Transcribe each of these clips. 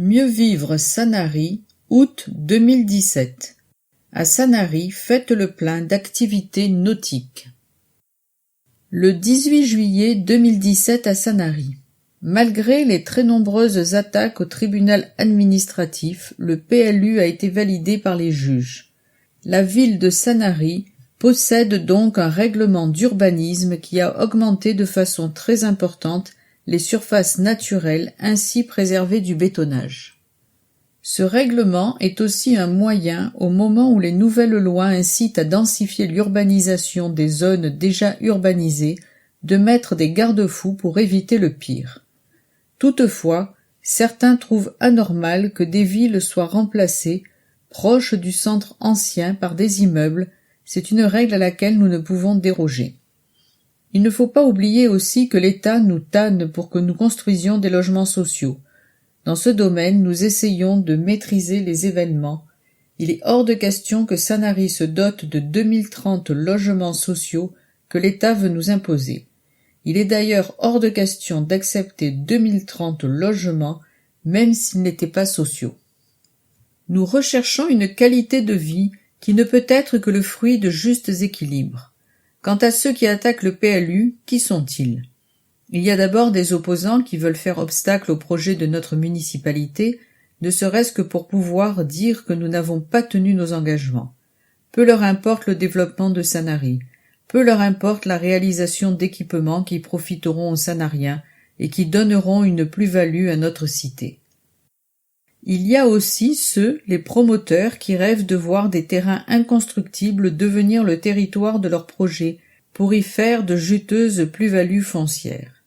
Mieux vivre Sanary, août 2017. À Sanary, faites le plein d'activités nautiques. Le 18 juillet 2017 à Sanary. Malgré les très nombreuses attaques au tribunal administratif, le PLU a été validé par les juges. La ville de Sanary possède donc un règlement d'urbanisme qui a augmenté de façon très importante les surfaces naturelles ainsi préservées du bétonnage. Ce règlement est aussi un moyen, au moment où les nouvelles lois incitent à densifier l'urbanisation des zones déjà urbanisées, de mettre des garde-fous pour éviter le pire. Toutefois, certains trouvent anormal que des villes soient remplacées, proches du centre ancien, par des immeubles. C'est une règle à laquelle nous ne pouvons déroger. Il ne faut pas oublier aussi que l'État nous tanne pour que nous construisions des logements sociaux. Dans ce domaine, nous essayons de maîtriser les événements. Il est hors de question que Sanary se dote de 2030 logements sociaux que l'État veut nous imposer. Il est d'ailleurs hors de question d'accepter 2030 logements, même s'ils n'étaient pas sociaux. Nous recherchons une qualité de vie qui ne peut être que le fruit de justes équilibres. Quant à ceux qui attaquent le PLU, qui sont-ils? Il y a d'abord des opposants qui veulent faire obstacle au projet de notre municipalité, ne serait-ce que pour pouvoir dire que nous n'avons pas tenu nos engagements. Peu leur importe le développement de Sanary, peu leur importe la réalisation d'équipements qui profiteront aux Sanariens et qui donneront une plus-value à notre cité. Il y a aussi ceux, les promoteurs, qui rêvent de voir des terrains inconstructibles devenir le territoire de leur projet pour y faire de juteuses plus-values foncières.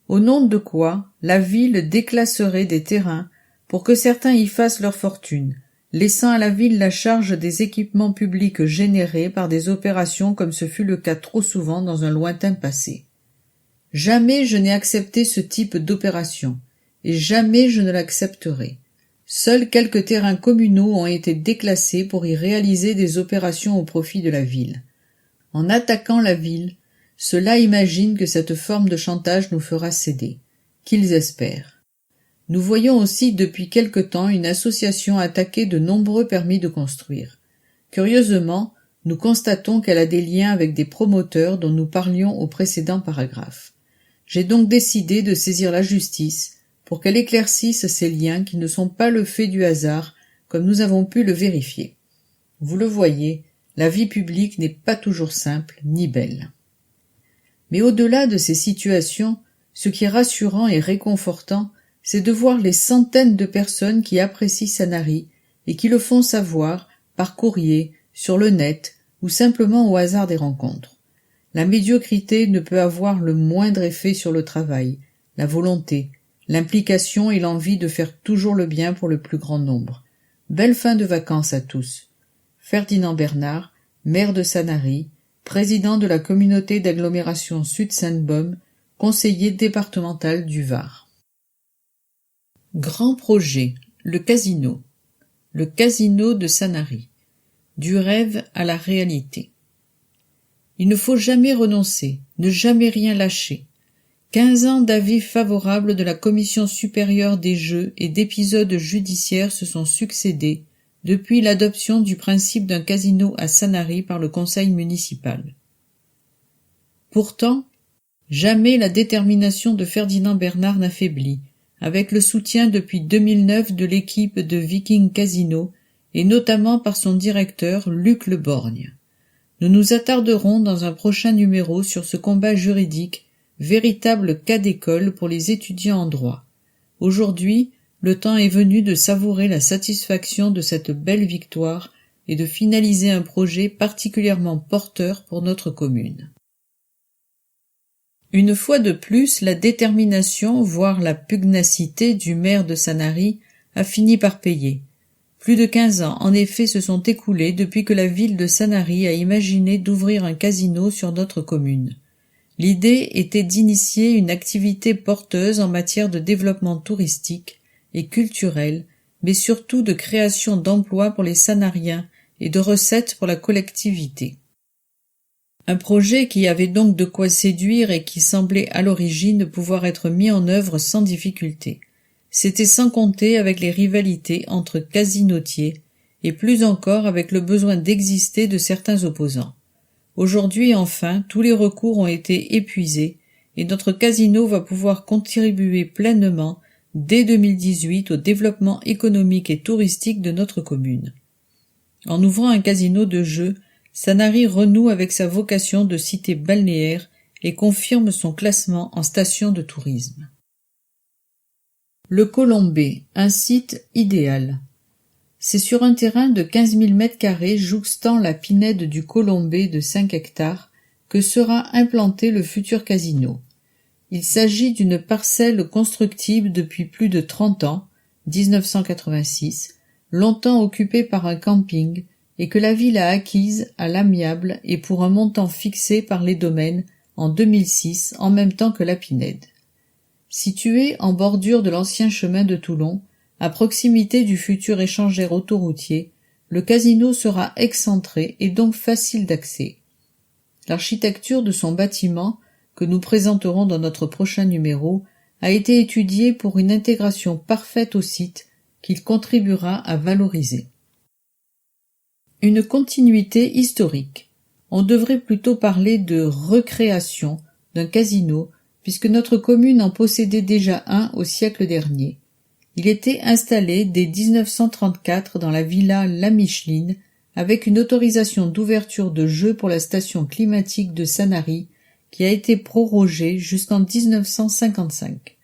Au nom de quoi la ville déclasserait des terrains pour que certains y fassent leur fortune, laissant à la ville la charge des équipements publics générés par des opérations comme ce fut le cas trop souvent dans un lointain passé. Jamais je n'ai accepté ce type d'opération, et jamais je ne l'accepterai. Seuls quelques terrains communaux ont été déclassés pour y réaliser des opérations au profit de la ville. En attaquant la ville, ceux-là imaginent que cette forme de chantage nous fera céder. Qu'ils espèrent. Nous voyons aussi depuis quelque temps une association attaquer de nombreux permis de construire. Curieusement, nous constatons qu'elle a des liens avec des promoteurs dont nous parlions au précédent paragraphe. J'ai donc décidé de saisir la justice pour qu'elle éclaircisse ces liens qui ne sont pas le fait du hasard, comme nous avons pu le vérifier. Vous le voyez, la vie publique n'est pas toujours simple ni belle. Mais au-delà de ces situations, ce qui est rassurant et réconfortant, c'est de voir les centaines de personnes qui apprécient Sanary et qui le font savoir par courrier, sur le net ou simplement au hasard des rencontres. La médiocrité ne peut avoir le moindre effet sur le travail, la volonté, l'implication et l'envie de faire toujours le bien pour le plus grand nombre. Belle fin de vacances à tous. Ferdinand Bernard, maire de Sanary, président de la communauté d'agglomération Sud-Sainte-Baume, conseiller départemental du Var. Grand projet, le casino. Le casino de Sanary. Du rêve à la réalité. Il ne faut jamais renoncer, ne jamais rien lâcher. 15 ans d'avis favorables de la Commission supérieure des jeux et d'épisodes judiciaires se sont succédés depuis l'adoption du principe d'un casino à Sanary par le conseil municipal. Pourtant, jamais la détermination de Ferdinand Bernard n'affaiblit, avec le soutien depuis 2009 de l'équipe de Viking Casino et notamment par son directeur Luc Le Borgne. Nous nous attarderons dans un prochain numéro sur ce combat juridique, véritable cas d'école pour les étudiants en droit. Aujourd'hui, le temps est venu de savourer la satisfaction de cette belle victoire et de finaliser un projet particulièrement porteur pour notre commune. Une fois de plus, la détermination, voire la pugnacité du maire de Sanary a fini par payer. Plus de 15 ans, en effet, se sont écoulés depuis que la ville de Sanary a imaginé d'ouvrir un casino sur notre commune. L'idée était d'initier une activité porteuse en matière de développement touristique et culturel, mais surtout de création d'emplois pour les Sanariens et de recettes pour la collectivité. Un projet qui avait donc de quoi séduire et qui semblait à l'origine pouvoir être mis en œuvre sans difficulté. c'était sans compter avec les rivalités entre casinotiers et plus encore avec le besoin d'exister de certains opposants. Aujourd'hui, enfin, tous les recours ont été épuisés et notre casino va pouvoir contribuer pleinement dès 2018 au développement économique et touristique de notre commune. En ouvrant un casino de jeux, Sanary renoue avec sa vocation de cité balnéaire et confirme son classement en station de tourisme. Le Colombé, un site idéal. C'est sur un terrain de 15 000 m² jouxtant la pinède du Colombé de 5 hectares que sera implanté le futur casino. Il s'agit d'une parcelle constructible depuis plus de 30 ans, 1986, longtemps occupée par un camping et que la ville a acquise à l'amiable et pour un montant fixé par les domaines en 2006 en même temps que la pinède. Situé en bordure de l'ancien chemin de Toulon, à proximité du futur échangeur autoroutier, le casino sera excentré et donc facile d'accès. L'architecture de son bâtiment, que nous présenterons dans notre prochain numéro, a été étudiée pour une intégration parfaite au site qu'il contribuera à valoriser. Une continuité historique. On devrait plutôt parler de recréation d'un casino puisque notre commune en possédait déjà un au siècle dernier. Il était installé dès 1934 dans la villa La Micheline avec une autorisation d'ouverture de jeu pour la station climatique de Sanary qui a été prorogée jusqu'en 1955.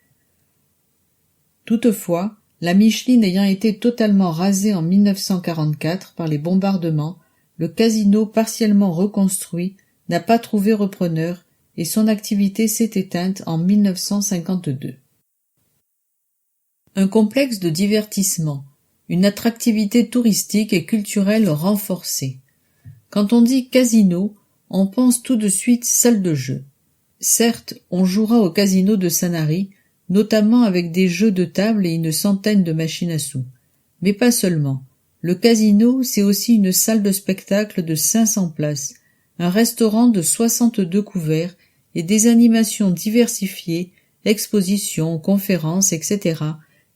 Toutefois, la Micheline ayant été totalement rasée en 1944 par les bombardements, le casino partiellement reconstruit n'a pas trouvé repreneur et son activité s'est éteinte en 1952. Un complexe de divertissement, une attractivité touristique et culturelle renforcée. Quand on dit casino, on pense tout de suite salle de jeu. Certes, on jouera au casino de Sanary, notamment avec des jeux de table et une centaine de machines à sous. Mais pas seulement. Le casino, c'est aussi une salle de spectacle de 500 places, un restaurant de 62 couverts et des animations diversifiées, expositions, conférences, etc.,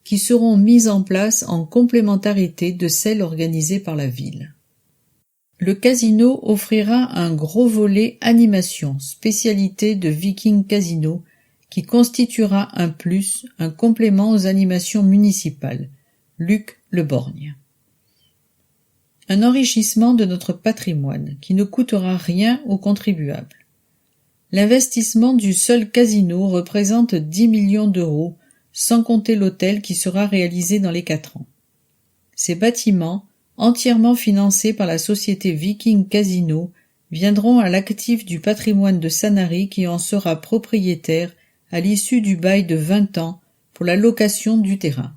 qui seront mises en place en complémentarité de celles organisées par la ville. Le casino offrira un gros volet animation, spécialité de Viking Casino, qui constituera un plus, un complément aux animations municipales. Luc Le Borgne. Un enrichissement de notre patrimoine qui ne coûtera rien aux contribuables. L'investissement du seul casino représente 10 millions d'euros, sans compter l'hôtel qui sera réalisé dans les 4 ans. Ces bâtiments, entièrement financés par la société Viking Casino, viendront à l'actif du patrimoine de Sanary qui en sera propriétaire à l'issue du bail de 20 ans pour la location du terrain.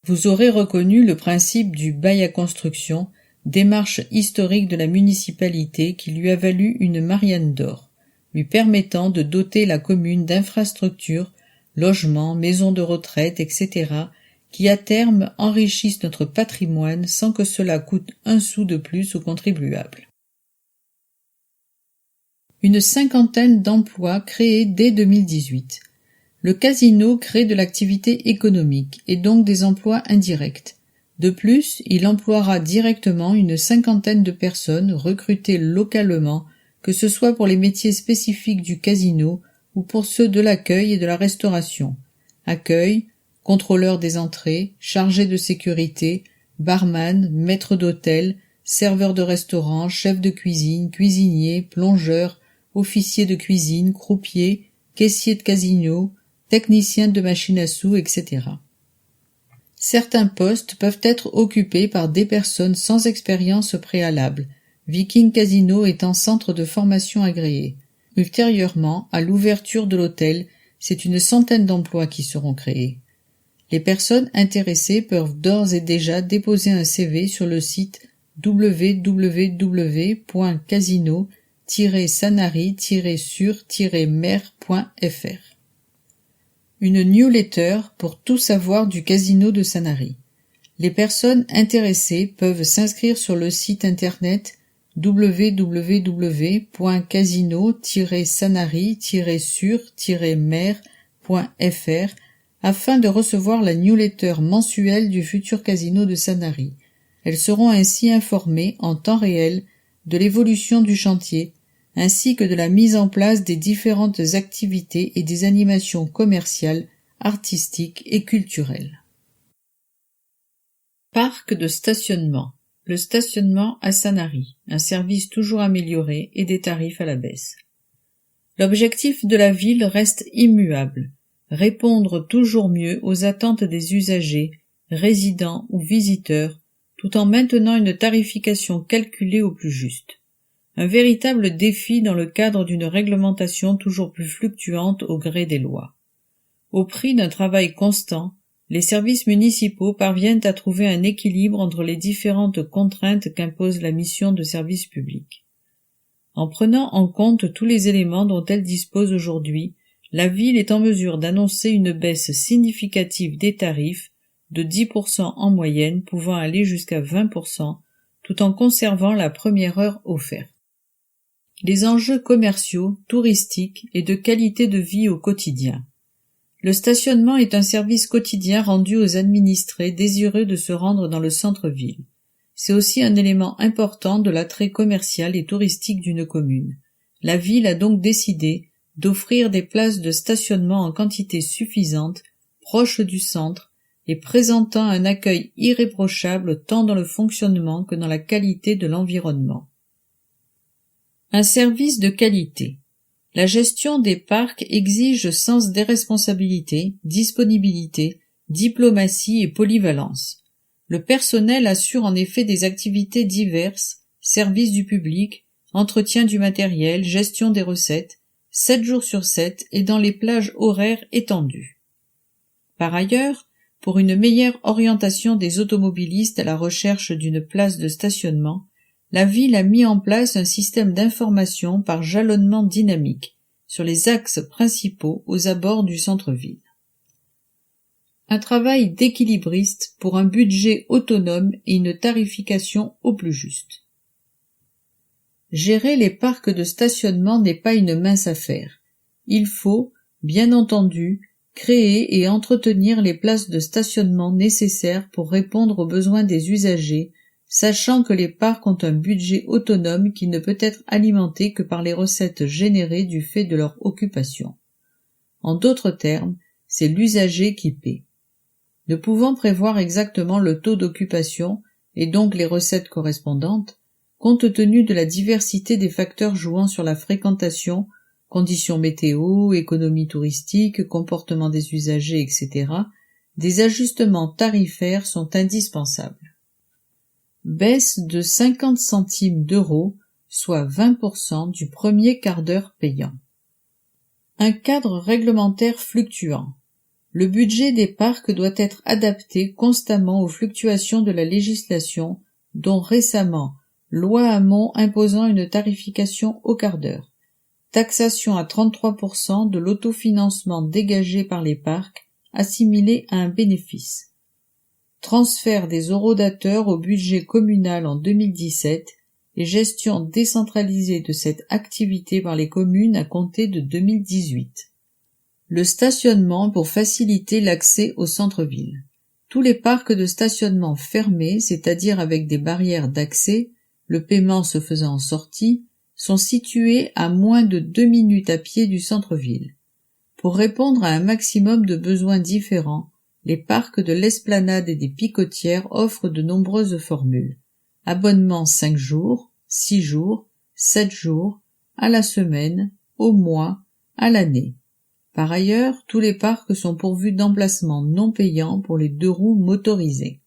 Vous aurez reconnu le principe du bail à construction, démarche historique de la municipalité qui lui a valu une Marianne d'or, lui permettant de doter la commune d'infrastructures, logements, maisons de retraite, etc., qui à terme enrichissent notre patrimoine sans que cela coûte un sou de plus aux contribuables. Une 50aine d'emplois créés dès 2018. Le casino crée de l'activité économique et donc des emplois indirects. De plus, il emploiera directement une 50aine de personnes recrutées localement, que ce soit pour les métiers spécifiques du casino ou pour ceux de l'accueil et de la restauration. Accueil, contrôleur des entrées, chargé de sécurité, barman, maître d'hôtel, serveur de restaurant, chef de cuisine, cuisinier, plongeur, officier de cuisine, croupier, caissier de casino, technicien de machine à sous, etc. Certains postes peuvent être occupés par des personnes sans expérience préalable, Viking Casino étant centre de formation agréé. Ultérieurement, à l'ouverture de l'hôtel, c'est une 100aine d'emplois qui seront créés. Les personnes intéressées peuvent d'ores et déjà déposer un CV sur le site www.casino-sanary-sur-mer.fr. Une newsletter pour tout savoir du casino de Sanary. Les personnes intéressées peuvent s'inscrire sur le site internet www.casino-sanary-sur-mer.fr afin de recevoir la newsletter mensuelle du futur casino de Sanary. Elles seront ainsi informées en temps réel de l'évolution du chantier, ainsi que de la mise en place des différentes activités et des animations commerciales, artistiques et culturelles. Parc de stationnement. Le stationnement à Sanary, un service toujours amélioré et des tarifs à la baisse. L'objectif de la ville reste immuable, répondre toujours mieux aux attentes des usagers, résidents ou visiteurs, tout en maintenant une tarification calculée au plus juste. Un véritable défi dans le cadre d'une réglementation toujours plus fluctuante au gré des lois. Au prix d'un travail constant, les services municipaux parviennent à trouver un équilibre entre les différentes contraintes qu'impose la mission de service public. En prenant en compte tous les éléments dont elle dispose aujourd'hui, la ville est en mesure d'annoncer une baisse significative des tarifs de 10% en moyenne, pouvant aller jusqu'à 20%, tout en conservant la première heure offerte. Les enjeux commerciaux, touristiques et de qualité de vie au quotidien. Le stationnement est un service quotidien rendu aux administrés désireux de se rendre dans le centre-ville. C'est aussi un élément important de l'attrait commercial et touristique d'une commune. La ville a donc décidé d'offrir des places de stationnement en quantité suffisante, proches du centre, et présentant un accueil irréprochable tant dans le fonctionnement que dans la qualité de l'environnement. Un service de qualité. La gestion des parcs exige sens des responsabilités, disponibilité, diplomatie et polyvalence. Le personnel assure en effet des activités diverses, service du public, entretien du matériel, gestion des recettes, 7 jours sur 7 et dans les plages horaires étendues. Par ailleurs, pour une meilleure orientation des automobilistes à la recherche d'une place de stationnement, la ville a mis en place un système d'information par jalonnement dynamique sur les axes principaux aux abords du centre-ville. Un travail d'équilibriste pour un budget autonome et une tarification au plus juste. Gérer les parcs de stationnement n'est pas une mince affaire. Il faut, bien entendu, créer et entretenir les places de stationnement nécessaires pour répondre aux besoins des usagers, sachant que les parcs ont un budget autonome qui ne peut être alimenté que par les recettes générées du fait de leur occupation. En d'autres termes, c'est l'usager qui paie. Ne pouvant prévoir exactement le taux d'occupation et donc les recettes correspondantes, compte tenu de la diversité des facteurs jouant sur la fréquentation, conditions météo, économie touristique, comportement des usagers, etc., des ajustements tarifaires sont indispensables. Baisse de 50 centimes d'euros, soit 20% du premier quart d'heure payant. Un cadre réglementaire fluctuant. Le budget des parcs doit être adapté constamment aux fluctuations de la législation, dont récemment loi Hamon imposant une tarification au quart d'heure, taxation à 33% de l'autofinancement dégagé par les parcs, assimilé à un bénéfice, transfert des horodateurs au budget communal en 2017 et gestion décentralisée de cette activité par les communes à compter de 2018. Le stationnement pour faciliter l'accès au centre-ville. Tous les parcs de stationnement fermés, c'est-à-dire avec des barrières d'accès, le paiement se faisant en sortie, sont situés à moins de 2 minutes à pied du centre-ville. Pour répondre à un maximum de besoins différents, les parcs de l'Esplanade et des Picotières offrent de nombreuses formules. Abonnement 5 jours, 6 jours, 7 jours, à la semaine, au mois, à l'année. Par ailleurs, tous les parcs sont pourvus d'emplacements non payants pour les 2 roues motorisées.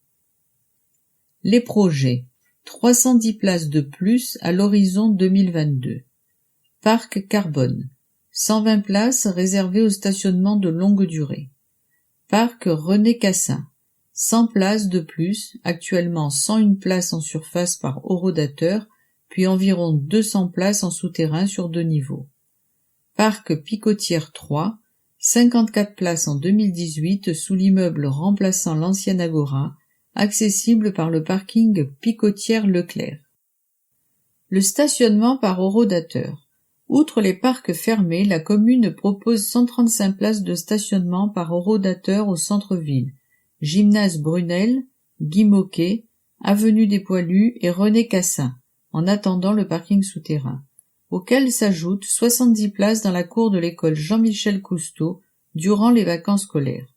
Les projets. 310 places de plus à l'horizon 2022. Parc Carbone. 120 places réservées au stationnement de longue durée. Parc René Cassin. 100 places de plus, actuellement 101 places en surface par horodateur, puis environ 200 places en souterrain sur 2 niveaux. Parc Picotière 3. 54 places en 2018 sous l'immeuble remplaçant l'ancienne Agora, accessible par le parking Picotière Leclerc. Le stationnement par horodateur. Outre les parcs fermés, la commune propose 135 places de stationnement par horodateur au centre-ville. Gymnase Brunel, Guy Môquet, avenue des Poilus et René Cassin, en attendant le parking souterrain, auquel s'ajoutent 70 places dans la cour de l'école Jean-Michel Cousteau durant les vacances scolaires.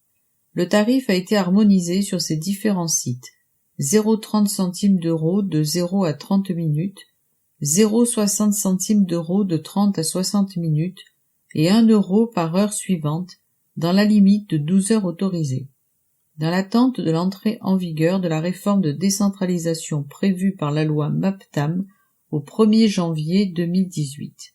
Le tarif a été harmonisé sur ces différents sites. 0,30 centimes d'euros de 0 à 30 minutes, 0,60 centimes d'euros de 30 à 60 minutes et 1 euro par heure suivante, dans la limite de 12 heures autorisées. Dans l'attente de l'entrée en vigueur de la réforme de décentralisation prévue par la loi MAPTAM au 1er janvier 2018.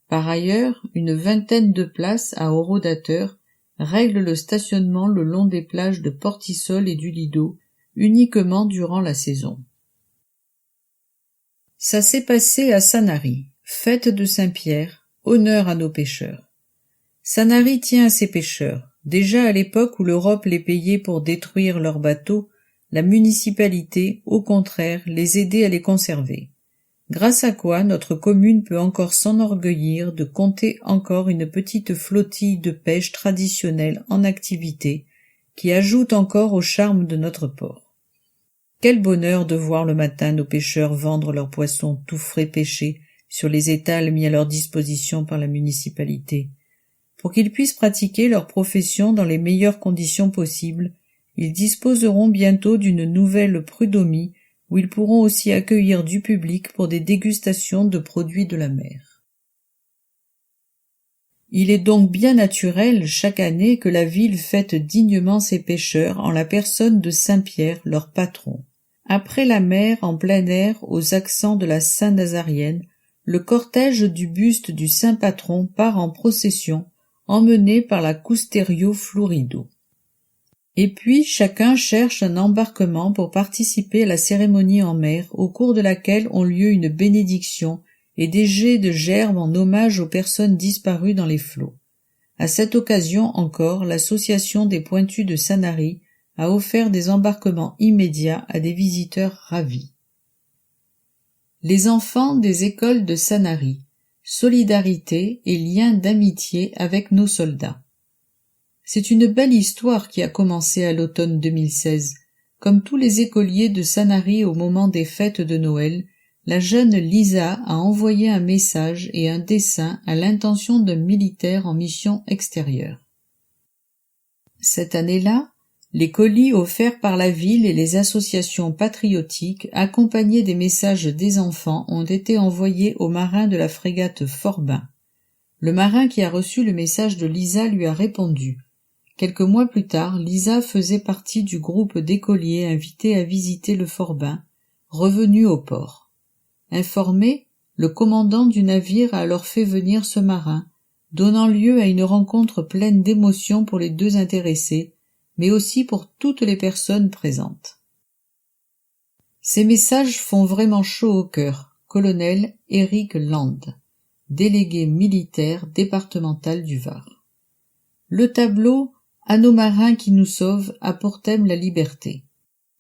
Par ailleurs, une vingtaine de places à horodateur règlent le stationnement le long des plages de Portisol et du Lido, uniquement durant la saison. Ça s'est passé à Sanary, fête de Saint-Pierre, honneur à nos pêcheurs. Sanary tient à ses pêcheurs. Déjà à l'époque où l'Europe les payait pour détruire leurs bateaux, la municipalité, au contraire, les aidait à les conserver. Grâce à quoi notre commune peut encore s'enorgueillir de compter encore une petite flottille de pêche traditionnelle en activité, qui ajoute encore au charme de notre port. Quel bonheur de voir le matin nos pêcheurs vendre leurs poissons tout frais pêchés sur les étals mis à leur disposition par la municipalité. Pour qu'ils puissent pratiquer leur profession dans les meilleures conditions possibles, ils disposeront bientôt d'une nouvelle prud'homie où ils pourront aussi accueillir du public pour des dégustations de produits de la mer. Il est donc bien naturel chaque année que la ville fête dignement ses pêcheurs en la personne de Saint-Pierre, leur patron. Après la mer en plein air aux accents de la Saint-Nazarienne, le cortège du buste du saint patron part en procession, emmené par la Cousterio Florido. Et puis chacun cherche un embarquement pour participer à la cérémonie en mer, au cours de laquelle ont lieu une bénédiction et des jets de gerbes en hommage aux personnes disparues dans les flots. À cette occasion encore, l'association des Pointus de Sanary a offert des embarquements immédiats à des visiteurs ravis. Les enfants des écoles de Sanary, solidarité et lien d'amitié avec nos soldats. C'est une belle histoire qui a commencé à l'automne 2016. Comme tous les écoliers de Sanary au moment des fêtes de Noël, la jeune Lisa a envoyé un message et un dessin à l'intention d'un militaire en mission extérieure. Cette année-là, les colis offerts par la ville et les associations patriotiques, accompagnés des messages des enfants, ont été envoyés au marin de la frégate Forbin. Le marin qui a reçu le message de Lisa lui a répondu. Quelques mois plus tard, Lisa faisait partie du groupe d'écoliers invités à visiter le Forbin, revenu au port. Informé, le commandant du navire a alors fait venir ce marin, donnant lieu à une rencontre pleine d'émotions pour les deux intéressés, mais aussi pour toutes les personnes présentes. Ces messages font vraiment chaud au cœur. Colonel Éric Land, délégué militaire départemental du Var. Le tableau « À nos marins qui nous sauvent » a pour thème la liberté.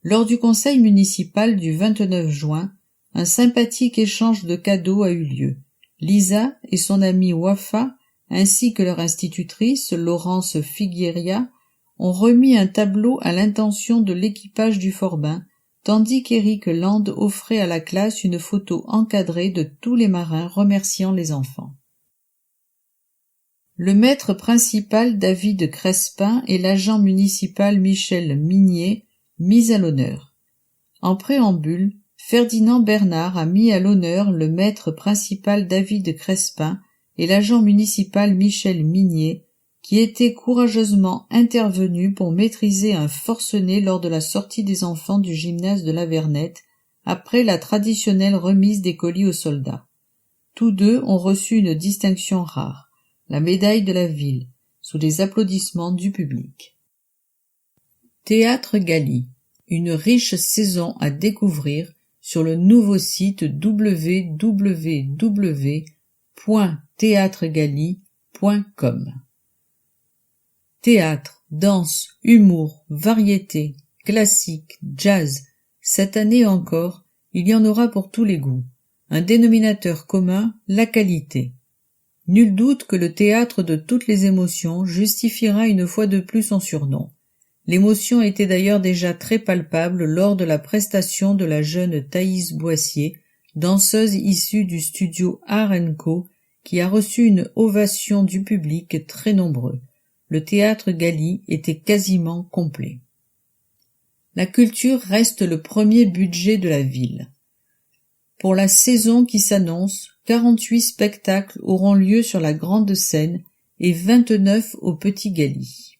Lors du conseil municipal du 29 juin, un sympathique échange de cadeaux a eu lieu. Lisa et son amie Wafa, ainsi que leur institutrice, Laurence Figueria, ont remis un tableau à l'intention de l'équipage du Forbin, tandis qu'Éric Land offrait à la classe une photo encadrée de tous les marins remerciant les enfants. Le maître principal David Crespin et l'agent municipal Michel Minier mis à l'honneur. En préambule, Ferdinand Bernard a mis à l'honneur le maître principal David Crespin et l'agent municipal Michel Minier, qui étaient courageusement intervenus pour maîtriser un forcené lors de la sortie des enfants du gymnase de la Vernette, après la traditionnelle remise des colis aux soldats. Tous deux ont reçu une distinction rare, la médaille de la ville, sous les applaudissements du public. Théâtre Galie, une riche saison à découvrir sur le nouveau site www.théâtregalie.com. Théâtre, danse, humour, variété, classique, jazz, cette année encore, il y en aura pour tous les goûts. Un dénominateur commun, la qualité. Nul doute que le théâtre de toutes les émotions justifiera une fois de plus son surnom. L'émotion était d'ailleurs déjà très palpable lors de la prestation de la jeune Thaïs Boissier, danseuse issue du studio Art & Co, qui a reçu une ovation du public très nombreux. Le théâtre Galy était quasiment complet. La culture reste le premier budget de la ville. Pour la saison qui s'annonce, 48 spectacles auront lieu sur la grande scène et 29 au Petit Galy.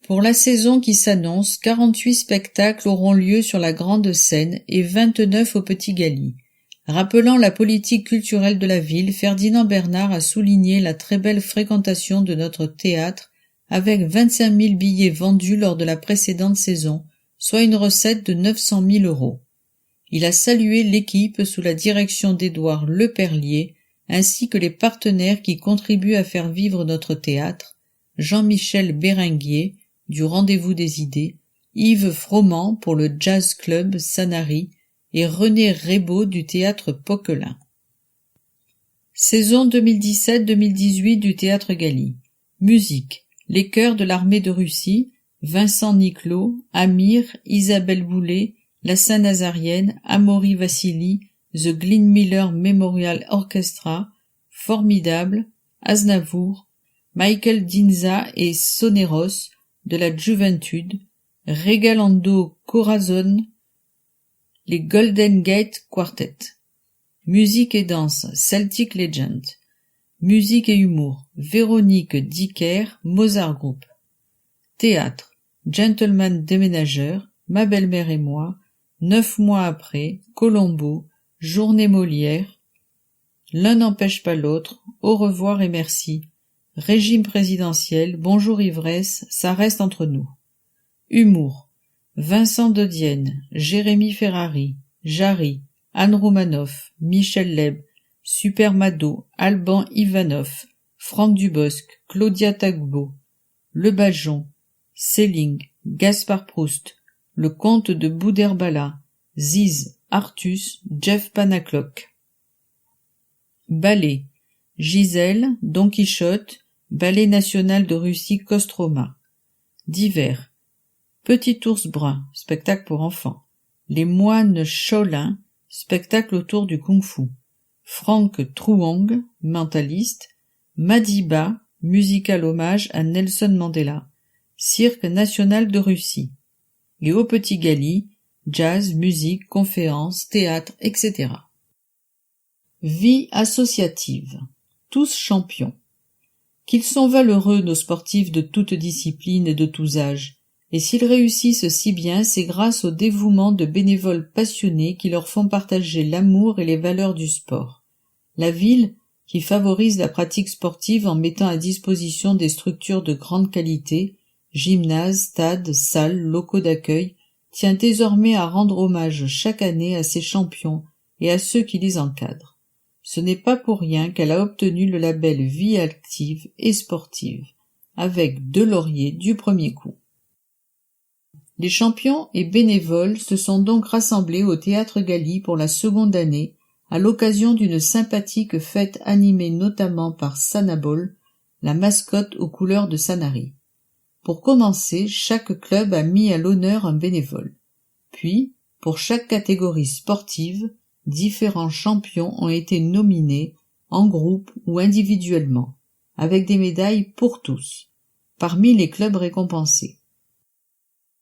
Pour la saison qui s'annonce, 48 spectacles auront lieu sur la grande scène et 29 au Petit Galy. Rappelant la politique culturelle de la ville, Ferdinand Bernard a souligné la très belle fréquentation de notre théâtre avec 25 000 billets vendus lors de la précédente saison, soit une recette de 900 000 €. Il a salué l'équipe sous la direction d'Édouard Leperlier, ainsi que les partenaires qui contribuent à faire vivre notre théâtre, Jean-Michel Béringuier, du Rendez-vous des idées, Yves Froment pour le Jazz Club Sanary et René Rebaud du Théâtre Poquelin. Saison 2017-2018 du Théâtre Galy. Musique. Les chœurs de l'Armée de Russie, Vincent Niclot, Amir, Isabelle Boulay, la Saint-Nazarienne, Amaury Vassili, The Glenn Miller Memorial Orchestra, Formidable, Aznavour, Michael Dinza et Soneros, de la Juventude, Regalando Corazon, les Golden Gate Quartet. Musique et danse, Celtic Legend. Musique et humour, Véronique Dicker, Mozart Group. Théâtre, Gentleman déménageur, Ma belle-mère et moi, 9 mois après, Colombo, Journée Molière, L'un n'empêche pas l'autre, Au revoir et merci, Régime présidentiel, Bonjour ivresse, ça reste entre nous. Humour, Vincent Dodienne, Jérémy Ferrari, Jarry, Anne Romanoff, Michel Leb, Super Mado, Alban Ivanov, Franck Dubosc, Claudia Tagbo, Le Bajon, Selling, Gaspard Proust, Le Comte de Boudherbala, Ziz, Artus, Jeff Panacloc. Ballet, Gisèle, Don Quichotte, Ballet national de Russie Kostroma. Divers, Petit ours brun, spectacle pour enfants. Les moines Shaolin, spectacle autour du kung-fu. Franck Trouong, mentaliste. Madiba, musical hommage à Nelson Mandela. Cirque national de Russie. Et au Petit Galy, jazz, musique, conférences, théâtre, etc. Vie associative. Tous champions. Qu'ils sont valeureux nos sportifs de toutes disciplines et de tous âges. Et s'ils réussissent si bien, c'est grâce au dévouement de bénévoles passionnés qui leur font partager l'amour et les valeurs du sport. La ville, qui favorise la pratique sportive en mettant à disposition des structures de grande qualité, gymnases, stades, salles, locaux d'accueil, tient désormais à rendre hommage chaque année à ses champions et à ceux qui les encadrent. Ce n'est pas pour rien qu'elle a obtenu le label Vie active et sportive, avec 2 lauriers du premier coup. Les champions et bénévoles se sont donc rassemblés au Théâtre Galy pour la seconde année, à l'occasion d'une sympathique fête animée notamment par Sanabol, la mascotte aux couleurs de Sanary. Pour commencer, chaque club a mis à l'honneur un bénévole. Puis, pour chaque catégorie sportive, différents champions ont été nominés, en groupe ou individuellement, avec des médailles pour tous, parmi les clubs récompensés.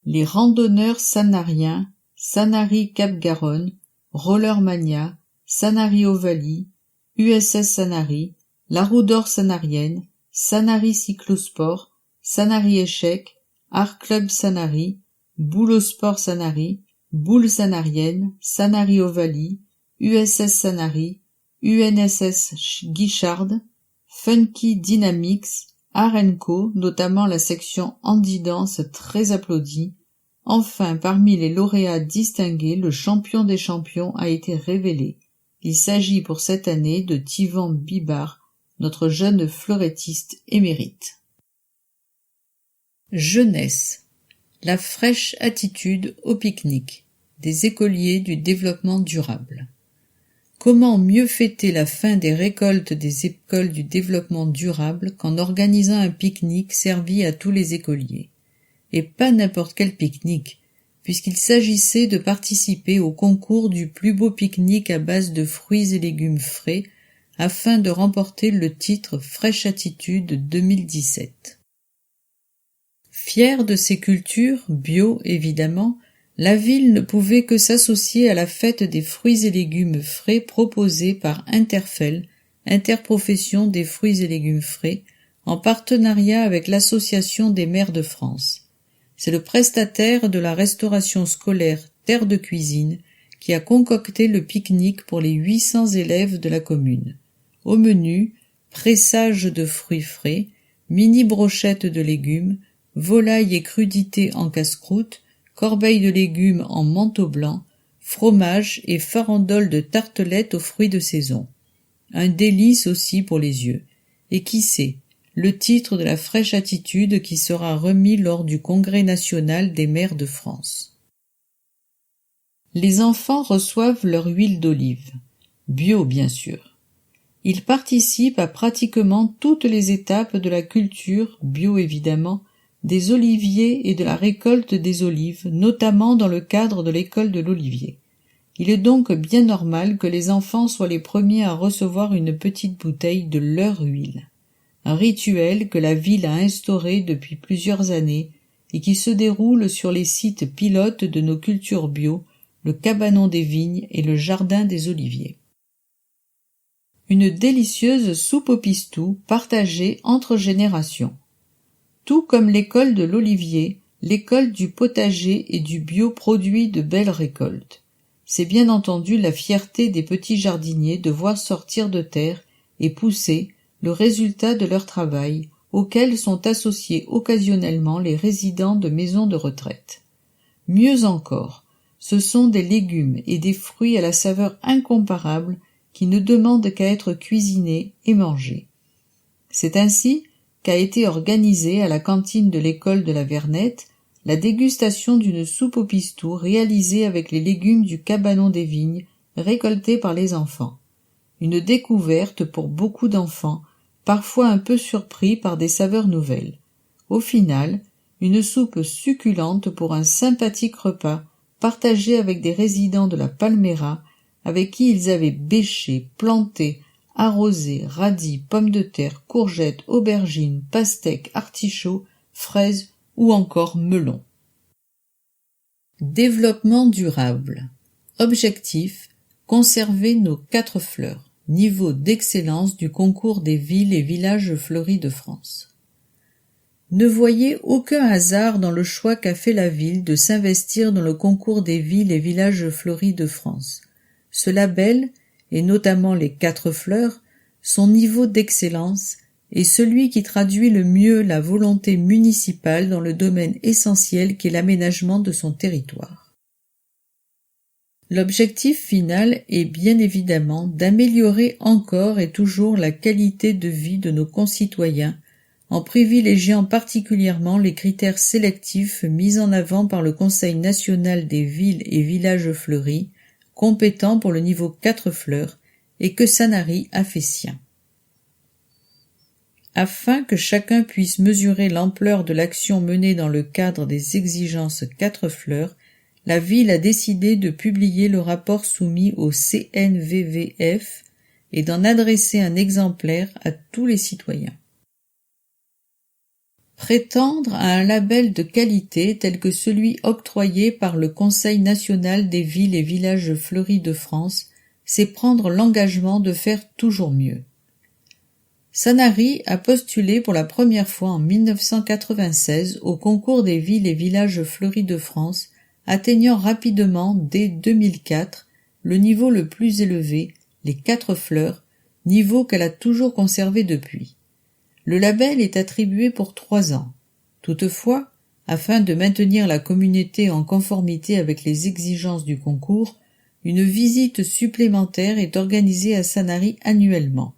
Les randonneurs sanariens, Sanary Cap-Garonne, Rollermania, Sanary Ovalie, USS Sanary, la Roue d'Or sanarienne, Sanary Cyclosport, Sanary Échec, Art Club Sanary, Boule au Sport Sanary, Boule sanarienne, Sanary Ovalie, USS Sanary, UNSS Guichard, Funky Dynamics, Art & Co, notamment la section Handi-Dance très applaudie. Enfin, parmi les lauréats distingués, le champion des champions a été révélé. Il s'agit pour cette année de Thivan Bibard, notre jeune fleurettiste émérite. Jeunesse. La fraîche attitude au pique-nique. Des écoliers du développement durable. Comment mieux fêter la fin des récoltes des écoles du développement durable qu'en organisant un pique-nique servi à tous les écoliers? Et pas n'importe quel pique-nique, puisqu'il s'agissait de participer au concours du plus beau pique-nique à base de fruits et légumes frais, afin de remporter le titre Fraîche Attitude 2017. Fière de ses cultures, bio évidemment, la ville ne pouvait que s'associer à la fête des fruits et légumes frais proposée par Interfel, Interprofession des fruits et légumes frais, en partenariat avec l'Association des maires de France. C'est le prestataire de la restauration scolaire Terre de Cuisine qui a concocté le pique-nique pour les 800 élèves de la commune. Au menu, pressage de fruits frais, mini brochettes de légumes, volaille et crudités en casse-croûte, corbeille de légumes en manteau blanc, fromage et farandole de tartelettes aux fruits de saison. Un délice aussi pour les yeux. Et qui sait, le titre de la Fraîche Attitude qui sera remis lors du Congrès national des maires de France. Les enfants reçoivent leur huile d'olive. Bio, bien sûr. Ils participent à pratiquement toutes les étapes de la culture, bio évidemment, des oliviers et de la récolte des olives, notamment dans le cadre de l'école de l'olivier. Il est donc bien normal que les enfants soient les premiers à recevoir une petite bouteille de leur huile. Un rituel que la ville a instauré depuis plusieurs années et qui se déroule sur les sites pilotes de nos cultures bio, le Cabanon des Vignes et le Jardin des Oliviers. Une délicieuse soupe au pistou partagée entre générations. Tout comme l'école de l'olivier, l'école du potager et du bio produit de belles récoltes. C'est bien entendu la fierté des petits jardiniers de voir sortir de terre et pousser le résultat de leur travail, auquel sont associés occasionnellement les résidents de maisons de retraite. Mieux encore, ce sont des légumes et des fruits à la saveur incomparable qui ne demandent qu'à être cuisinés et mangés. C'est ainsi qu'a été organisée à la cantine de l'école de la Vernette la dégustation d'une soupe au pistou réalisée avec les légumes du Cabanon des Vignes récoltés par les enfants. Une découverte pour beaucoup d'enfants, parfois un peu surpris par des saveurs nouvelles. Au final, une soupe succulente pour un sympathique repas partagé avec des résidents de la Palmera avec qui ils avaient bêché, planté, arrosé, radis, pommes de terre, courgettes, aubergines, pastèques, artichauts, fraises ou encore melons. Développement durable. Objectif: conserver nos 4 fleurs. Niveau d'excellence du concours des villes et villages fleuris de France. Ne voyez aucun hasard dans le choix qu'a fait la ville de s'investir dans le concours des villes et villages fleuris de France. Ce label, et notamment les 4 fleurs, son niveau d'excellence est celui qui traduit le mieux la volonté municipale dans le domaine essentiel qu'est l'aménagement de son territoire. L'objectif final est bien évidemment d'améliorer encore et toujours la qualité de vie de nos concitoyens en privilégiant particulièrement les critères sélectifs mis en avant par le Conseil national des villes et villages fleuris, compétent pour le niveau 4 fleurs, et que Sanary a fait sien. Afin que chacun puisse mesurer l'ampleur de l'action menée dans le cadre des exigences 4 fleurs, la ville a décidé de publier le rapport soumis au CNVVF et d'en adresser un exemplaire à tous les citoyens. Prétendre à un label de qualité tel que celui octroyé par le Conseil national des villes et villages fleuris de France, c'est prendre l'engagement de faire toujours mieux. Sanary a postulé pour la première fois en 1996 au concours des villes et villages fleuris de France, atteignant rapidement dès 2004 le niveau le plus élevé, les 4 fleurs, niveau qu'elle a toujours conservé depuis. Le label est attribué pour 3 ans. Toutefois, afin de maintenir la communauté en conformité avec les exigences du concours, une visite supplémentaire est organisée à Sanary annuellement.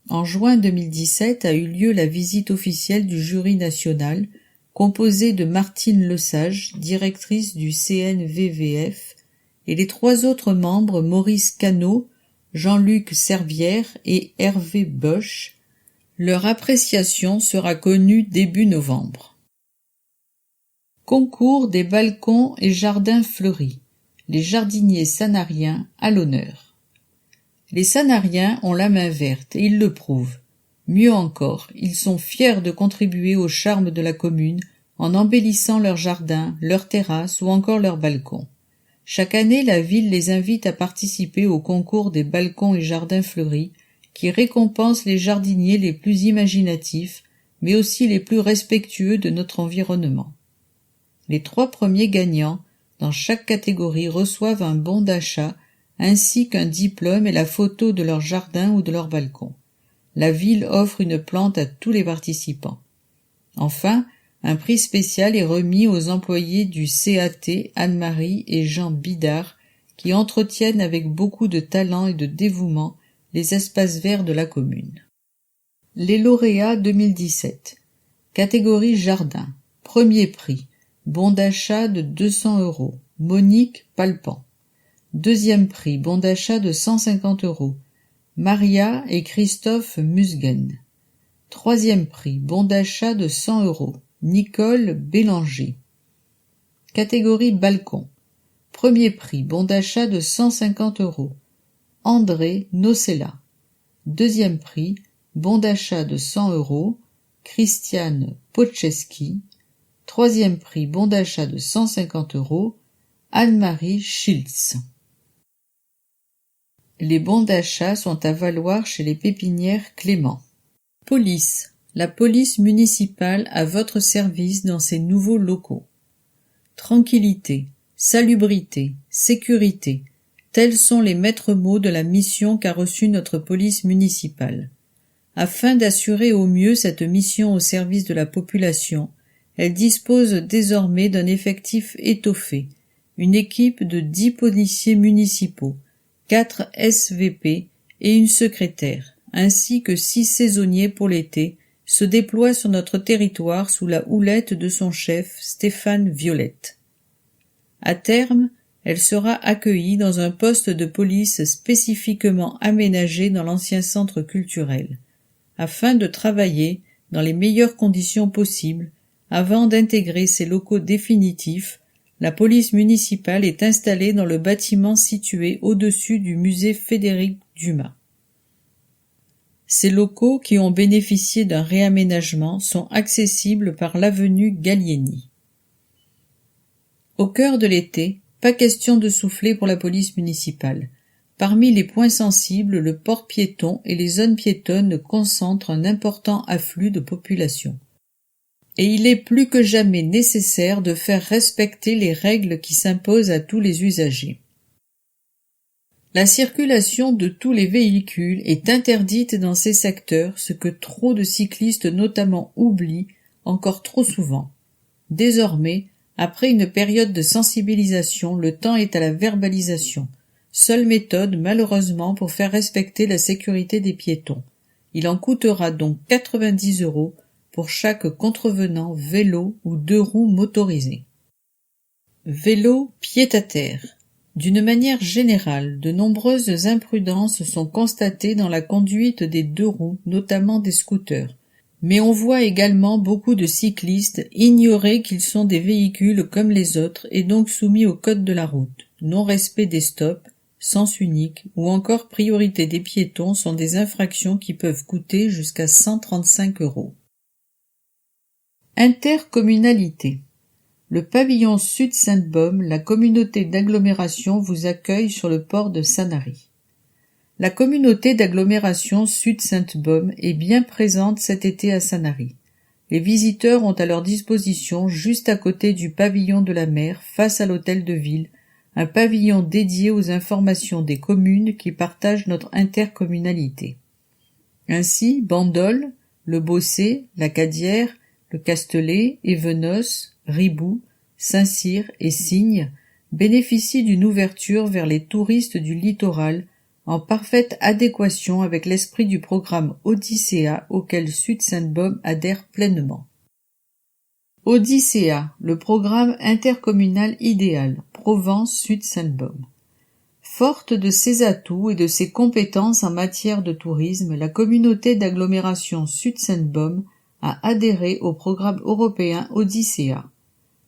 En juin 2017 a eu lieu la visite officielle du jury national, composé de Martine Lesage, directrice du CNVVF, et les 3 autres membres Maurice Cannot, Jean-Luc Servière et Hervé Bosch. Leur appréciation sera connue début novembre. Concours des balcons et jardins fleuris. Les jardiniers sanariens à l'honneur. Les sanariens ont la main verte et ils le prouvent. Mieux encore, ils sont fiers de contribuer au charme de la commune en embellissant leurs jardins, leurs terrasses ou encore leurs balcons. Chaque année, la ville les invite à participer au concours des balcons et jardins fleuris qui récompense les jardiniers les plus imaginatifs, mais aussi les plus respectueux de notre environnement. Les 3 premiers gagnants, dans chaque catégorie, reçoivent un bon d'achat ainsi qu'un diplôme et la photo de leur jardin ou de leur balcon. La ville offre une plante à tous les participants. Enfin, un prix spécial est remis aux employés du CAT Anne-Marie et Jean Bidard qui entretiennent avec beaucoup de talent et de dévouement les espaces verts de la commune. Les lauréats 2017. Catégorie jardin. Premier prix. Bon d'achat de 200 €. Monique Palpan. Deuxième prix. Bon d'achat de 150 €. Maria et Christophe Musgen. Troisième prix. Bon d'achat de 100 €. Nicole Bélanger. Catégorie balcon. Premier prix. Bon d'achat de 150 €. André Nocella. Deuxième prix. Bon d'achat de 100 €. Christiane Podcheski. Troisième prix. Bon d'achat de 150 €. Anne-Marie Schiltz. Les bons d'achat sont à valoir chez les pépinières Clément. Police. La police municipale à votre service dans ses nouveaux locaux. Tranquillité, salubrité, sécurité, tels sont les maîtres mots de la mission qu'a reçue notre police municipale. Afin d'assurer au mieux cette mission au service de la population, elle dispose désormais d'un effectif étoffé, une équipe de 10 policiers municipaux, 4 SVP et une secrétaire, ainsi que 6 saisonniers pour l'été, se déploie sur notre territoire sous la houlette de son chef Stéphane Violette. À terme, elle sera accueillie dans un poste de police spécifiquement aménagé dans l'ancien centre culturel, afin de travailler dans les meilleures conditions possibles. Avant d'intégrer ses locaux définitifs, la police municipale est installée dans le bâtiment situé au-dessus du musée Frédéric Dumas. Ces locaux, qui ont bénéficié d'un réaménagement, sont accessibles par l'avenue Gallieni. Au cœur de l'été, pas question de souffler pour la police municipale. Parmi les points sensibles, le port piéton et les zones piétonnes concentrent un important afflux de population. Et il est plus que jamais nécessaire de faire respecter les règles qui s'imposent à tous les usagers. La circulation de tous les véhicules est interdite dans ces secteurs, ce que trop de cyclistes notamment oublient encore trop souvent. Désormais, après une période de sensibilisation, le temps est à la verbalisation, seule méthode malheureusement pour faire respecter la sécurité des piétons. Il en coûtera donc 90 € pour chaque contrevenant vélo ou 2 roues motorisées. Vélo pied-à-terre. D'une manière générale, de nombreuses imprudences sont constatées dans la conduite des 2 roues, notamment des scooters. Mais on voit également beaucoup de cyclistes ignorer qu'ils sont des véhicules comme les autres et donc soumis au code de la route. Non-respect des stops, sens unique ou encore priorité des piétons sont des infractions qui peuvent coûter jusqu'à 135 €. Intercommunalité. Le pavillon Sud Sainte-Baume, la communauté d'agglomération vous accueille sur le port de Sanary. La communauté d'agglomération Sud Sainte-Baume est bien présente cet été à Sanary. Les visiteurs ont à leur disposition, juste à côté du pavillon de la mer, face à l'hôtel de ville, un pavillon dédié aux informations des communes qui partagent notre intercommunalité. Ainsi, Bandol, le Bossé, la Cadière, le Castellet, Évenos, Ribou, Saint-Cyr et Signes bénéficient d'une ouverture vers les touristes du littoral en parfaite adéquation avec l'esprit du programme Odyssea auquel Sud Sainte-Baume adhère pleinement. Odyssea, le programme intercommunal idéal, Provence Sud Sainte-Baume. Forte de ses atouts et de ses compétences en matière de tourisme, la communauté d'agglomération Sud-Seine-Baume a adhéré au programme européen Odyssea.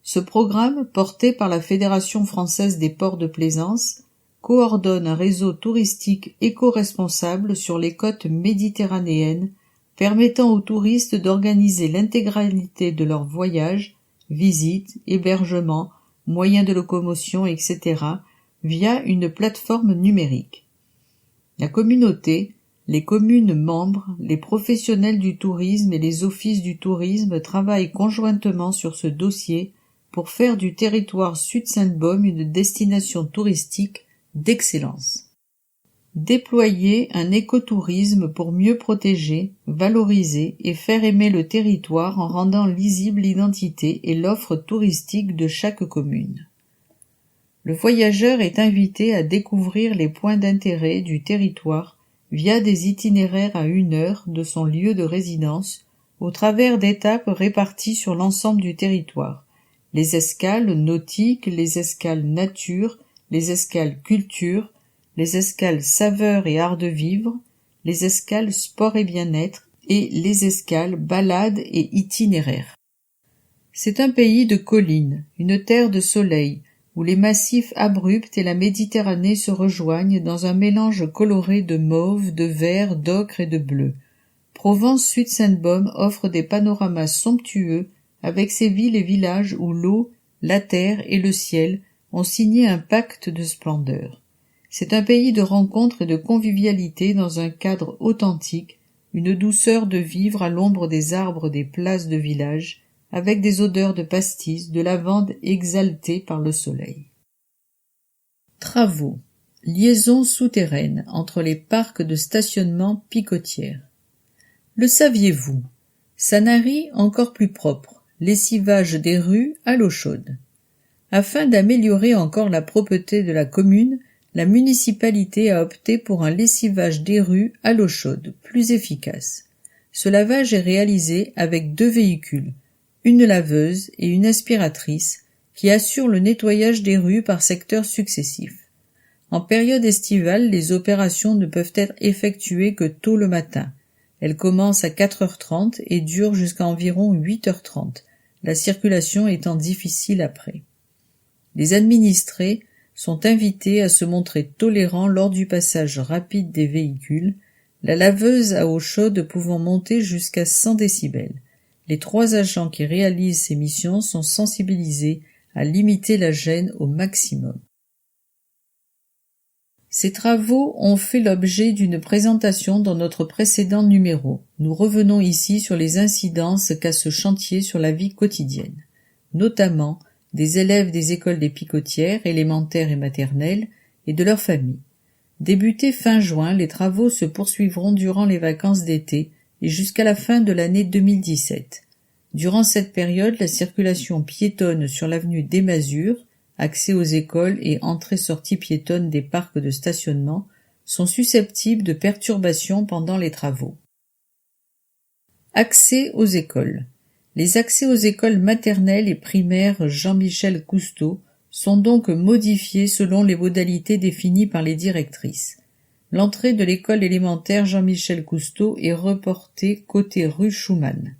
Ce programme, porté par la Fédération française des ports de plaisance, coordonne un réseau touristique éco-responsable sur les côtes méditerranéennes, permettant aux touristes d'organiser l'intégralité de leur voyage, visites, hébergements, moyens de locomotion, etc., via une plateforme numérique. La communauté, les communes membres, les professionnels du tourisme et les offices du tourisme travaillent conjointement sur ce dossier pour faire du territoire Sud-Seine-Baume une destination touristique d'excellence. Déployer un écotourisme pour mieux protéger, valoriser et faire aimer le territoire en rendant lisible l'identité et l'offre touristique de chaque commune. Le voyageur est invité à découvrir les points d'intérêt du territoire via des itinéraires à 1 heure de son lieu de résidence au travers d'étapes réparties sur l'ensemble du territoire, les escales nautiques, les escales nature, les escales culture, les escales saveurs et art de vivre, les escales sport et bien-être et les escales balades et itinéraires. C'est un pays de collines, une terre de soleil, où les massifs abrupts et la Méditerranée se rejoignent dans un mélange coloré de mauve, de vert, d'ocre et de bleu. Provence-Sud-Seine-Baume offre des panoramas somptueux avec ses villes et villages où l'eau, la terre et le ciel ont signé un pacte de splendeur. C'est un pays de rencontres et de convivialité dans un cadre authentique, une douceur de vivre à l'ombre des arbres des places de village, avec des odeurs de pastis, de lavande exaltées par le soleil. Travaux. Liaison souterraine entre les parcs de stationnement Picotière. Le saviez-vous? Sanary encore plus propre, lessivage des rues à l'eau chaude. Afin d'améliorer encore la propreté de la commune, la municipalité a opté pour un lessivage des rues à l'eau chaude, plus efficace. Ce lavage est réalisé avec 2 véhicules, une laveuse et une aspiratrice, qui assurent le nettoyage des rues par secteurs successifs. En période estivale, les opérations ne peuvent être effectuées que tôt le matin. Elles commencent à 4h30 et durent jusqu'à environ 8h30, la circulation étant difficile après. Les administrés sont invités à se montrer tolérants lors du passage rapide des véhicules, la laveuse à eau chaude pouvant monter jusqu'à 100 décibels. Les 3 agents qui réalisent ces missions sont sensibilisés à limiter la gêne au maximum. Ces travaux ont fait l'objet d'une présentation dans notre précédent numéro. Nous revenons ici sur les incidences qu'a ce chantier sur la vie quotidienne, notamment des élèves des écoles des Picotières, élémentaires et maternelles, et de leurs familles. Débutés fin juin, les travaux se poursuivront durant les vacances d'été et jusqu'à la fin de l'année 2017. Durant cette période, la circulation piétonne sur l'avenue des Masures, accès aux écoles et entrée-sortie piétonne des parcs de stationnement sont susceptibles de perturbations pendant les travaux. Accès aux écoles. Les accès aux écoles maternelles et primaires Jean-Michel Cousteau sont donc modifiés selon les modalités définies par les directrices. L'entrée de l'école élémentaire Jean-Michel Cousteau est reportée côté rue Schumann.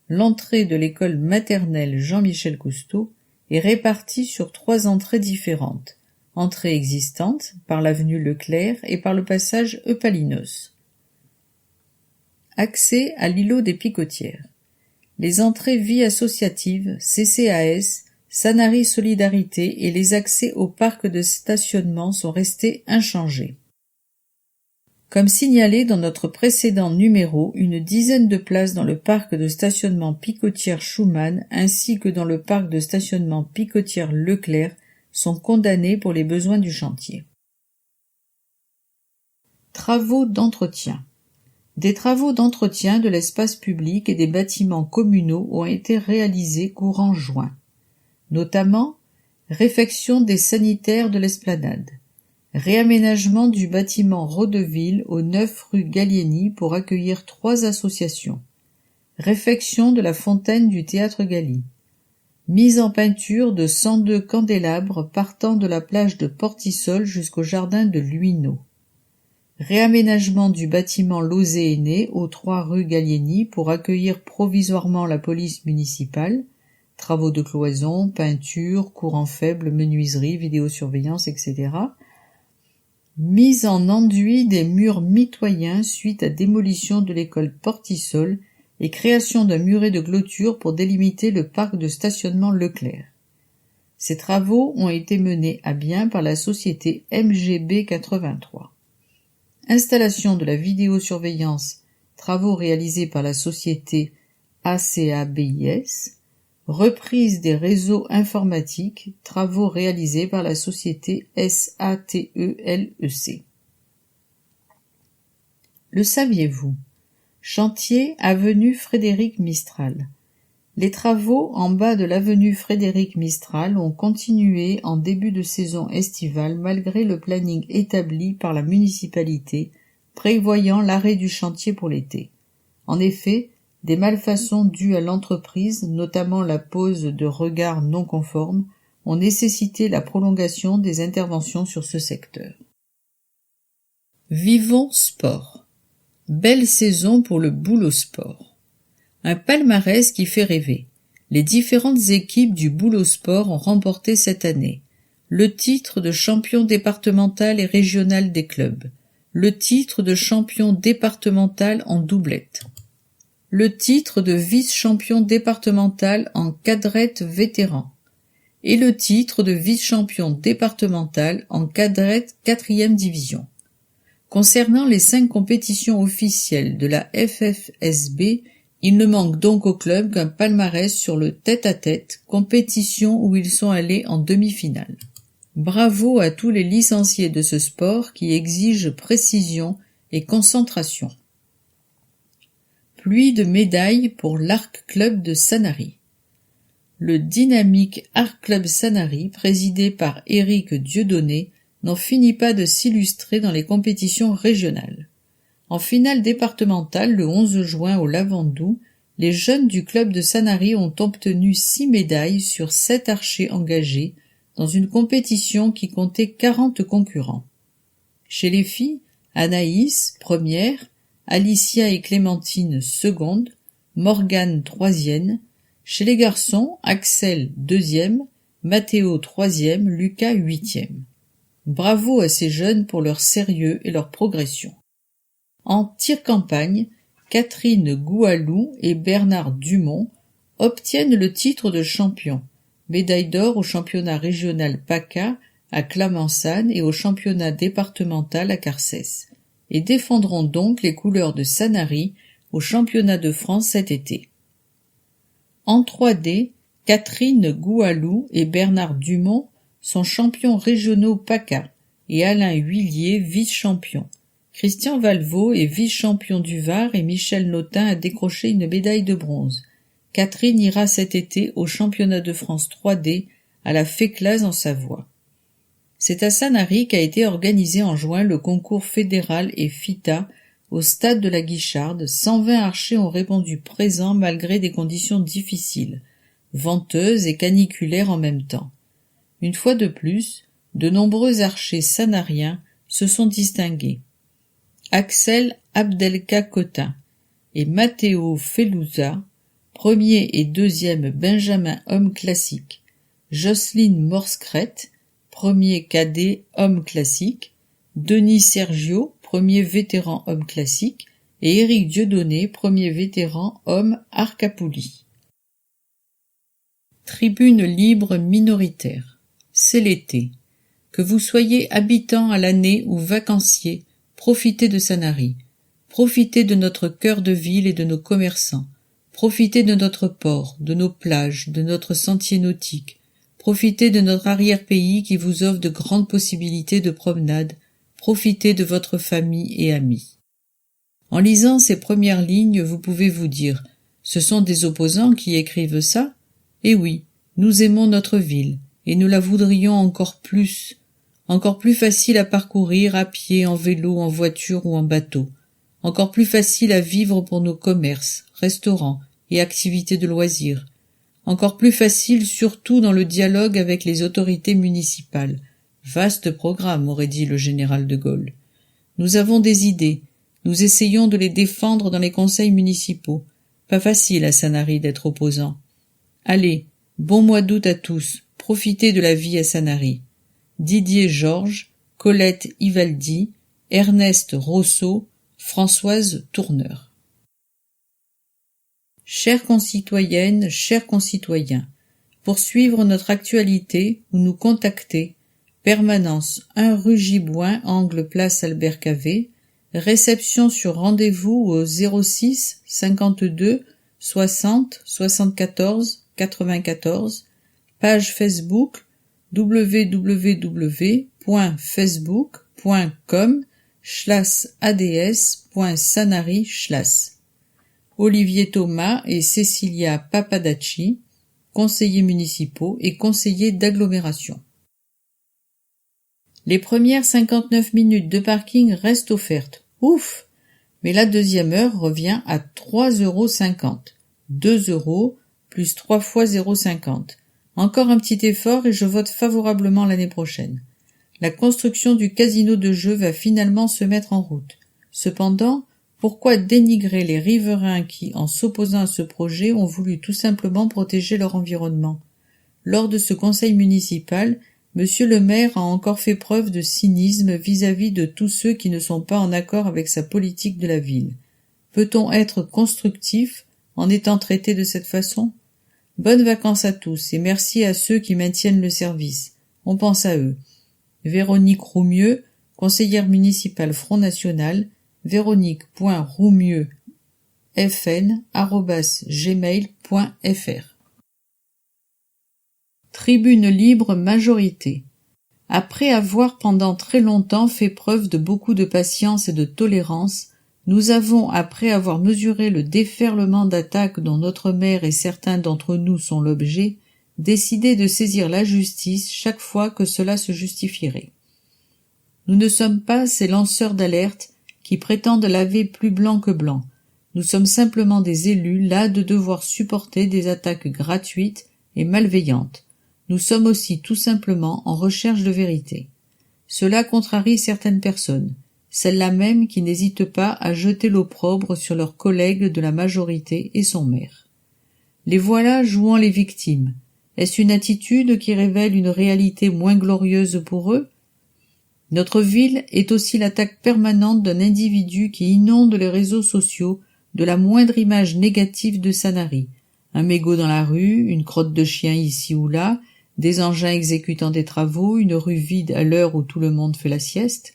L'entrée de l'école maternelle Jean-Michel Cousteau est répartie sur 3 entrées différentes. Entrée existante, par l'avenue Leclerc et par le passage Eupalinos. Accès à l'îlot des Picotières. Les entrées vie associative, CCAS, Sanary Solidarité et les accès au parc de stationnement sont restés inchangés. Comme signalé dans notre précédent numéro, une dizaine de places dans le parc de stationnement Picotière-Schumann ainsi que dans le parc de stationnement Picotière-Leclerc sont condamnées pour les besoins du chantier. Travaux d'entretien. Des travaux d'entretien de l'espace public et des bâtiments communaux ont été réalisés courant juin. Notamment, réfection des sanitaires de l'esplanade. Réaménagement du bâtiment Rodeville au 9 rue Gallieni pour accueillir 3 associations. Réfection de la fontaine du théâtre Galy. Mise en peinture de 102 candélabres partant de la plage de Portisol jusqu'au jardin de Luino. Réaménagement du bâtiment Lozé-Aîné aux 3 rue Gallieni pour accueillir provisoirement la police municipale. Travaux de cloison, peinture, courant faible, menuiserie, vidéosurveillance, etc. Mise en enduit des murs mitoyens suite à démolition de l'école Portisol et création d'un muret de clôture pour délimiter le parc de stationnement Leclerc. Ces travaux ont été menés à bien par la société MGB 83. Installation de la vidéosurveillance, travaux réalisés par la société ACABIS. Reprise des réseaux informatiques, travaux réalisés par la société SATELEC. Le saviez-vous? Chantier avenue Frédéric Mistral. Les travaux en bas de l'avenue Frédéric Mistral ont continué en début de saison estivale malgré le planning établi par la municipalité prévoyant l'arrêt du chantier pour l'été. En effet, des malfaçons dues à l'entreprise, notamment la pose de regards non conformes, ont nécessité la prolongation des interventions sur ce secteur. Vivons Sport. Belle saison pour le Boulot Sport. Un palmarès qui fait rêver. Les différentes équipes du Boulot Sport ont remporté cette année le titre de champion départemental et régional des clubs, le titre de champion départemental en doublette, le titre de vice-champion départemental en cadrette vétéran et le titre de vice-champion départemental en cadrette 4e division. Concernant les 5 compétitions officielles de la FFSB, il ne manque donc au club qu'un palmarès sur le tête-à-tête, compétition où ils sont allés en demi-finale. Bravo à tous les licenciés de ce sport qui exigent précision et concentration. Pluie de médailles pour l'Arc Club de Sanary. Le dynamique Arc Club Sanary, présidé par Éric Dieudonné, n'en finit pas de s'illustrer dans les compétitions régionales. En finale départementale, le 11 juin au Lavandou, les jeunes du club de Sanary ont obtenu 6 médailles sur 7 archers engagés dans une compétition qui comptait 40 concurrents. Chez les filles, Anaïs, première, Alicia et Clémentine, seconde, Morgane, troisième. Chez les garçons, Axel, deuxième, Mathéo, troisième, Lucas, huitième. Bravo à ces jeunes pour leur sérieux et leur progression. En tir-campagne, Catherine Goualou et Bernard Dumont obtiennent le titre de champion, médaille d'or au championnat régional PACA à Clamençane et au championnat départemental à Carcès, et défendront donc les couleurs de Sanary au championnat de France cet été. En 3D, Catherine Goualou et Bernard Dumont sont champions régionaux PACA et Alain Huillier vice-champion. Christian Valvaux est vice-champion du Var et Michel Notin a décroché une médaille de bronze. Catherine ira cet été au championnat de France 3D à la Féclaz en Savoie. C'est à Sanary qu'a été organisé en juin le concours fédéral et FITA au stade de la Guicharde. 120 archers ont répondu présents malgré des conditions difficiles, venteuses et caniculaires en même temps. Une fois de plus, de nombreux archers sanariens se sont distingués. Axel Abdelkakotin et Matteo Felouza, premier et deuxième Benjamin homme classique, Jocelyne Morskret, premier cadet homme classique, Denis Sergio, premier vétéran homme classique, et Éric Dieudonné, premier vétéran homme Arcapouli. Tribune libre minoritaire. C'est l'été. Que vous soyez habitant à l'année ou vacancier, profitez de Sanary. Profitez de notre cœur de ville et de nos commerçants. Profitez de notre port, de nos plages, de notre sentier nautique. Profitez de notre arrière-pays qui vous offre de grandes possibilités de promenade. Profitez de votre famille et amis. En lisant ces premières lignes, vous pouvez vous dire « Ce sont des opposants qui écrivent ça ?» Eh oui, nous aimons notre ville, et nous la voudrions encore plus facile à parcourir à pied, en vélo, en voiture ou en bateau, encore plus facile à vivre pour nos commerces, restaurants et activités de loisirs, Encore plus facile surtout dans le dialogue avec les autorités municipales. Vaste programme, aurait dit le général de Gaulle. Nous avons des idées, nous essayons de les défendre dans les conseils municipaux. Pas facile à Sanary d'être opposant. Allez, bon mois d'août à tous, profitez de la vie à Sanary. Didier Georges, Colette Ivaldi, Ernest Rousseau, Françoise Tourneur. Chères concitoyennes, chers concitoyens, pour suivre notre actualité ou nous contacter, permanence 1 rue Giboin, angle place Albert Cavé, réception sur rendez-vous au 06 52 60 74 94, page Facebook www.facebook.com/ads.sanary/. Olivier Thomas et Cecilia Papadacci, conseillers municipaux et conseillers d'agglomération. Les premières 59 minutes de parking restent offertes. Ouf! Mais la deuxième heure revient à 3,50 €. 2 € plus 3 fois 0,50. Encore un petit effort et je vote favorablement l'année prochaine. La construction du casino de jeux va finalement se mettre en route. Cependant, pourquoi dénigrer les riverains qui, en s'opposant à ce projet, ont voulu tout simplement protéger leur environnement? Lors de ce conseil municipal, Monsieur le maire a encore fait preuve de cynisme vis-à-vis de tous ceux qui ne sont pas en accord avec sa politique de la ville. Peut-on être constructif en étant traité de cette façon? Bonnes vacances à tous et merci à ceux qui maintiennent le service. On pense à eux. Véronique Roumieux, conseillère municipale Front National, véronique.roumieuxfn@gmail.fr. Tribune libre majorité. Après avoir pendant très longtemps fait preuve de beaucoup de patience et de tolérance, nous avons, après avoir mesuré le déferlement d'attaques dont notre maire et certains d'entre nous sont l'objet, décidé de saisir la justice chaque fois que cela se justifierait. Nous ne sommes pas ces lanceurs d'alerte qui prétendent laver plus blanc que blanc. Nous sommes simplement des élus las de devoir supporter des attaques gratuites et malveillantes. Nous sommes aussi tout simplement en recherche de vérité. Cela contrarie certaines personnes, celles-là même qui n'hésitent pas à jeter l'opprobre sur leurs collègues de la majorité et son maire. Les voilà jouant les victimes. Est-ce une attitude qui révèle une réalité moins glorieuse pour eux? Notre ville est aussi l'attaque permanente d'un individu qui inonde les réseaux sociaux de la moindre image négative de Sanary. Un mégot dans la rue, une crotte de chien ici ou là, des engins exécutant des travaux, une rue vide à l'heure où tout le monde fait la sieste.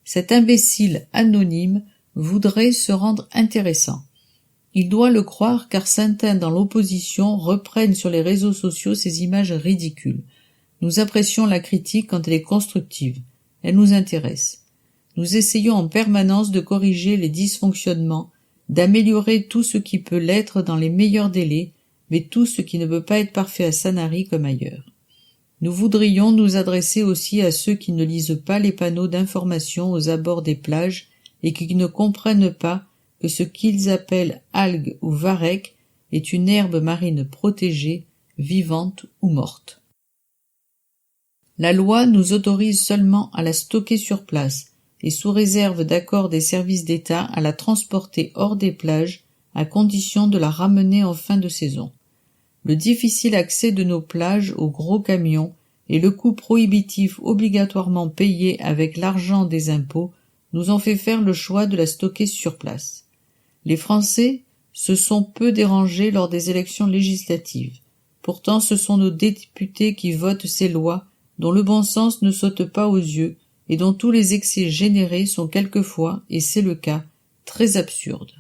Cet imbécile anonyme voudrait se rendre intéressant. Il doit le croire car certains dans l'opposition reprennent sur les réseaux sociaux ces images ridicules. Nous apprécions la critique quand elle est constructive. Elle nous intéresse. Nous essayons en permanence de corriger les dysfonctionnements, d'améliorer tout ce qui peut l'être dans les meilleurs délais, mais tout ce qui ne peut pas être parfait à Sanary comme ailleurs. Nous voudrions nous adresser aussi à ceux qui ne lisent pas les panneaux d'information aux abords des plages et qui ne comprennent pas que ce qu'ils appellent algues ou varech est une herbe marine protégée, vivante ou morte. La loi nous autorise seulement à la stocker sur place et sous réserve d'accord des services d'État à la transporter hors des plages à condition de la ramener en fin de saison. Le difficile accès de nos plages aux gros camions et le coût prohibitif obligatoirement payé avec l'argent des impôts nous ont fait faire le choix de la stocker sur place. Les Français se sont peu dérangés lors des élections législatives. Pourtant ce sont nos députés qui votent ces lois dont le bon sens ne saute pas aux yeux et dont tous les excès générés sont quelquefois, et c'est le cas, très absurdes.